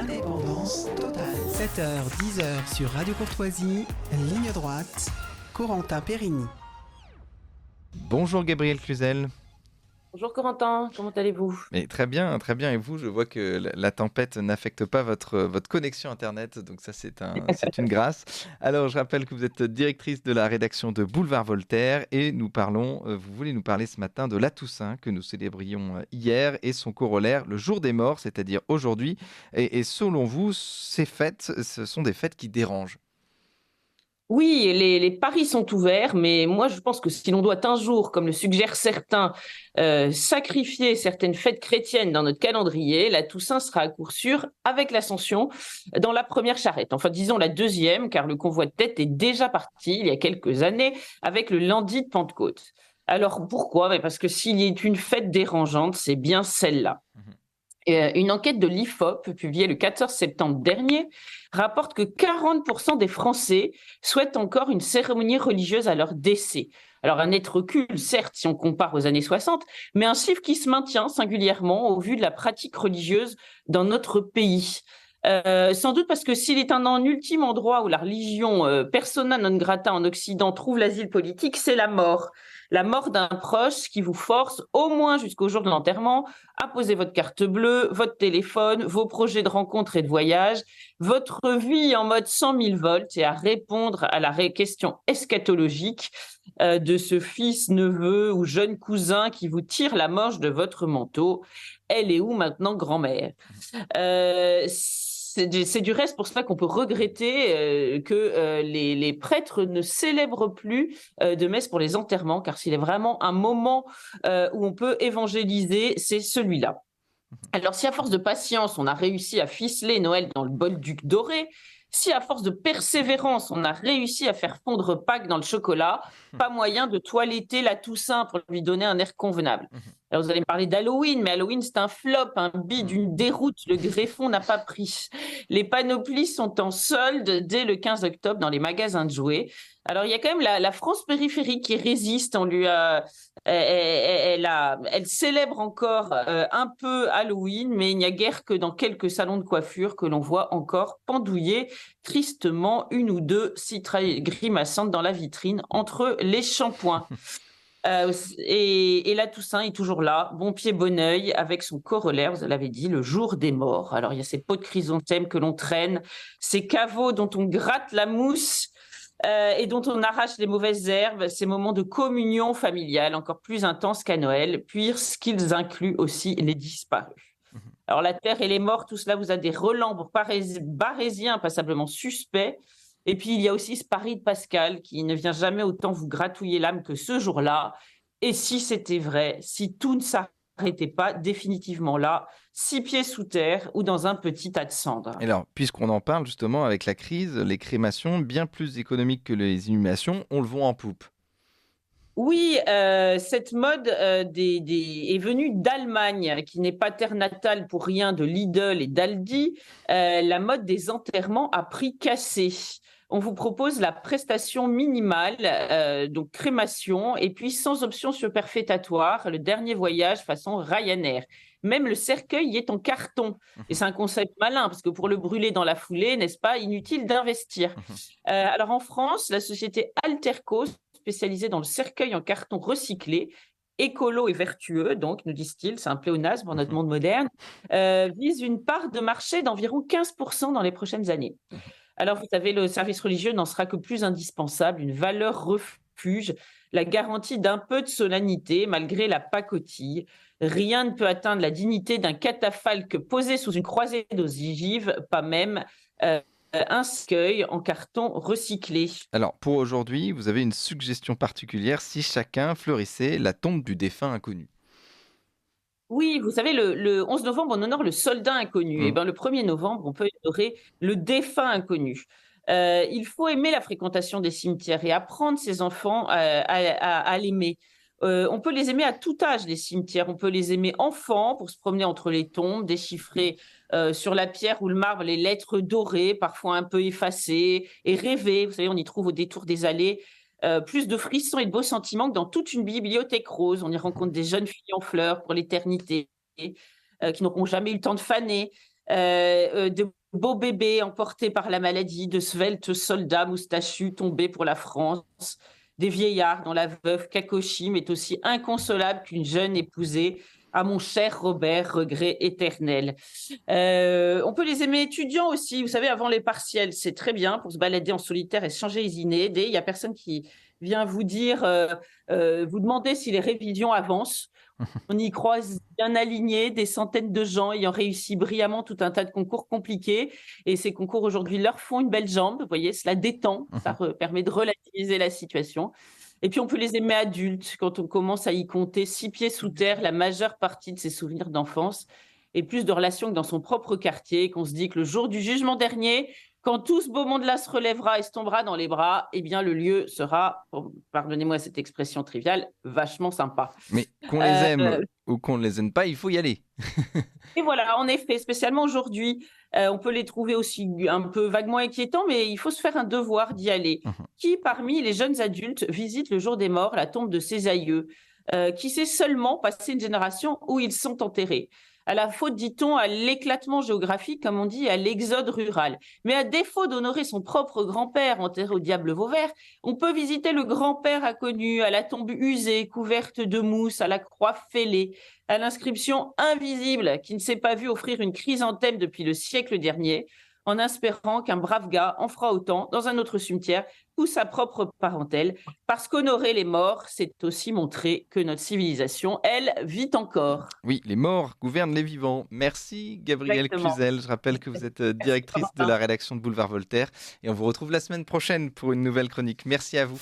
Indépendance totale. 7h, 10h sur Radio Courtoisie, ligne droite, Corentin Périni. Bonjour Gabriel Cluzel. Bonjour Corentin, comment allez-vous ? Mais très bien, et vous, je vois que la tempête n'affecte pas votre connexion Internet, donc ça c'est une grâce. Alors je rappelle que vous êtes directrice de la rédaction de Boulevard Voltaire et vous voulez nous parler ce matin de la Toussaint que nous célébrions hier et son corollaire, le jour des morts, c'est-à-dire aujourd'hui. Et selon vous, ces fêtes, ce sont des fêtes qui dérangent. Oui, les paris sont ouverts, mais moi je pense que si l'on doit un jour, comme le suggèrent certains, sacrifier certaines fêtes chrétiennes dans notre calendrier, la Toussaint sera à coup sûr avec l'Ascension dans la première charrette. Enfin, disons la deuxième, car le convoi de tête est déjà parti il y a quelques années avec le lundi de Pentecôte. Alors pourquoi ? Parce que s'il y a une fête dérangeante, c'est bien celle-là. Une enquête de l'IFOP, publiée le 14 septembre dernier, rapporte que 40% des Français souhaitent encore une cérémonie religieuse à leur décès. Alors un net recul, certes, si on compare aux années 60, mais un chiffre qui se maintient singulièrement au vu de la pratique religieuse dans notre pays. Sans doute parce que s'il est un ultime endroit où la religion persona non grata en Occident trouve l'asile politique, c'est la mort. La mort d'un proche qui vous force, au moins jusqu'au jour de l'enterrement, à poser votre carte bleue, votre téléphone, vos projets de rencontres et de voyage, votre vie en mode 100 000 volts et à répondre à la question eschatologique de ce fils, neveu ou jeune cousin qui vous tire la manche de votre manteau. Elle est où maintenant, grand-mère ? C'est du reste pour cela qu'on peut regretter que les prêtres ne célèbrent plus de messe pour les enterrements, car s'il est vraiment un moment où on peut évangéliser, c'est celui-là. Alors si à force de patience, on a réussi à ficeler Noël dans le bolduc doré, si à force de persévérance, on a réussi à faire fondre Pâques dans le chocolat, pas moyen de toiletter la Toussaint pour lui donner un air convenable. Alors vous allez me parler d'Halloween, mais Halloween c'est un flop, un bide, une déroute, le greffon n'a pas pris. Les panoplies sont en solde dès le 15 octobre dans les magasins de jouets. Alors il y a quand même la France périphérique qui résiste, elle célèbre encore un peu Halloween, mais il n'y a guère que dans quelques salons de coiffure que l'on voit encore pendouiller tristement une ou deux citrouilles grimaçantes dans la vitrine entre les shampoings. Et la Toussaint est toujours là, bon pied, bon oeil, avec son corollaire, vous l'avez dit, le jour des morts. Alors il y a ces pots de chrysanthème que l'on traîne, ces caveaux dont on gratte la mousse, et dont on arrache les mauvaises herbes, ces moments de communion familiale encore plus intenses qu'à Noël, puisqu'ils incluent aussi les disparus. Alors la terre et les morts, tout cela vous a des relents pour barésiens passablement suspects. Et puis il y a aussi ce pari de Pascal qui ne vient jamais autant vous gratouiller l'âme que ce jour-là. Et si c'était vrai, si tout ne s'arrêtait pas définitivement là, 6 pieds sous terre ou dans un petit tas de cendres. Et alors, puisqu'on en parle justement avec la crise, les crémations, bien plus économiques que les inhumations, on le vend en poupe. Oui, cette mode est venue d'Allemagne, qui n'est pas terre natale pour rien de Lidl et d'Aldi. La mode des enterrements a prix cassé. On vous propose la prestation minimale, donc crémation, et puis sans option superfétatoire, le dernier voyage façon Ryanair. Même le cercueil y est en carton. Et c'est un concept malin, parce que pour le brûler dans la foulée, n'est-ce pas, inutile d'investir. Alors en France, la société Alterco, spécialisée dans le cercueil en carton recyclé, écolo et vertueux, donc, nous disent-ils, c'est un pléonasme pour notre monde moderne, vise une part de marché d'environ 15% dans les prochaines années. Alors, vous savez, le service religieux n'en sera que plus indispensable, une valeur refuge, la garantie d'un peu de solennité malgré la pacotille. Rien ne peut atteindre la dignité d'un catafalque posé sous une croisée d'ogives, pas même un cercueil en carton recyclé. Alors, pour aujourd'hui, vous avez une suggestion particulière si chacun fleurissait la tombe du défunt inconnu. Oui, vous savez, le 11 novembre, on honore le soldat inconnu. Et ben, le 1er novembre, on peut honorer le défunt inconnu. Il faut aimer la fréquentation des cimetières et apprendre ses enfants à l'aimer. On peut les aimer à tout âge, les cimetières. On peut les aimer enfants pour se promener entre les tombes, déchiffrer sur la pierre ou le marbre les lettres dorées, parfois un peu effacées, et rêver. Vous savez, on y trouve au détour des allées plus de frissons et de beaux sentiments que dans toute une bibliothèque rose. On y rencontre des jeunes filles en fleurs pour l'éternité, qui n'auront jamais eu le temps de faner. de beaux bébés emportés par la maladie, de sveltes soldats moustachus tombés pour la France, des vieillards dont la veuve Kakoshi m'est aussi inconsolable qu'une jeune épousée à mon cher Robert, regret éternel. On peut les aimer étudiants aussi, vous savez, avant les partiels, c'est très bien pour se balader en solitaire et se changer les idées. Il n'y a personne qui vient vous dire, vous demander si les révisions avancent. On y croise bien alignés des centaines de gens ayant réussi brillamment tout un tas de concours compliqués. Et ces concours aujourd'hui leur font une belle jambe. Vous voyez, cela détend, ça permet de relativiser la situation. Et puis on peut les aimer adultes quand on commence à y compter 6 pieds sous terre la majeure partie de ses souvenirs d'enfance et plus de relations que dans son propre quartier, qu'on se dit que le jour du jugement dernier, quand tout ce beau monde-là se relèvera et se tombera dans les bras, eh bien, le lieu sera, pardonnez-moi cette expression triviale, vachement sympa. Mais qu'on les aime ou qu'on ne les aime pas, il faut y aller. Et voilà, en effet, spécialement aujourd'hui, on peut les trouver aussi un peu vaguement inquiétants, mais il faut se faire un devoir d'y aller. Qui, parmi les jeunes adultes, visite le jour des morts la tombe de ses aïeux, qui sait seulement passer une génération où ils sont enterrés? À la faute, dit-on, à l'éclatement géographique, comme on dit, à l'exode rural. Mais à défaut d'honorer son propre grand-père enterré au diable Vauvert, on peut visiter le grand-père inconnu, à la tombe usée, couverte de mousse, à la croix fêlée, à l'inscription invisible qui ne s'est pas vu offrir une chrysanthème depuis le siècle dernier, en espérant qu'un brave gars en fera autant dans un autre cimetière ou sa propre parentèle, parce qu'honorer les morts, c'est aussi montrer que notre civilisation, elle, vit encore. Oui, les morts gouvernent les vivants. Merci Gabrielle Exactement. Cluzel. Je rappelle que vous êtes directrice de la rédaction de Boulevard Voltaire et on vous retrouve la semaine prochaine pour une nouvelle chronique. Merci à vous.